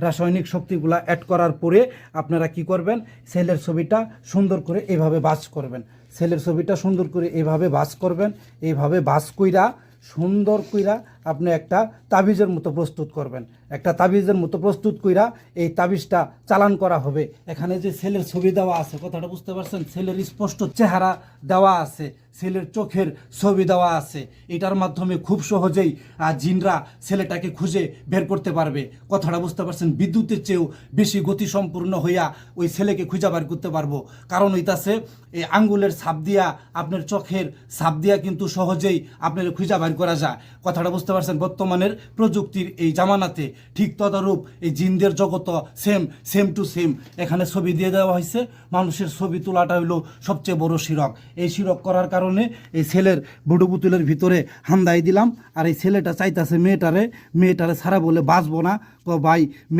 রাসায়নিক শক্তিগুলা অ্যাড করার পরে আপনারা কি করবেন, ছেলের ছবিটা সুন্দর করে এইভাবে ভাঁজ করবেন। ছেলের ছবিটা সুন্দর করে এইভাবে ভাঁজ করবেন। এইভাবে ভাঁজ কইরা সুন্দর কইরা আপনি একটা তাবিজের মতো প্রস্তুত করবেন। একটা তাবিজের মতো প্রস্তুত কইরা এই তাবিজটা চালান করা হবে। এখানে যে ছেলের ছবি দেওয়া আছে, কথাটা বুঝতে পারছেন? ছেলের স্পষ্ট চেহারা দেওয়া আছে, ছেলের চোখের ছবি দেওয়া আছে। এটার মাধ্যমে খুব সহজেই জিনরা ছেলেটাকে খুঁজে বের করতে পারবে। কথাটা বুঝতে পারছেন? বিদ্যুতের চেয়েও বেশি গতিসম্পূর্ণ হইয়া ওই ছেলেকে খুঁজে বের করতে পারবো। কারণ হইতাছে এই আঙ্গুলের ছাপ দিয়া, আপনার চোখের ছাপ দিয়া কিন্তু সহজেই আপনার খুঁজে বের করা যায়। কথাটা বুঝতে পারছেন? বর্তমানের প্রযুক্তির এই জামানাতে ঠিক তদারূপ এই জিনদের জগৎ সেম টু সেম এখানে ছবি দিয়ে দেওয়া হয়েছে। মানুষের ছবি তোলাটা হইলো সবচেয়ে বড় শিরক। এই শিরক করার কারণে এই ছেলের বুডু পুতুলের ভিতরে হামদাই দিলাম। আর এই ছেলেটা চাইতাছে মেয়েটারে ছাড়া বলে বাঁচবো না। ভাই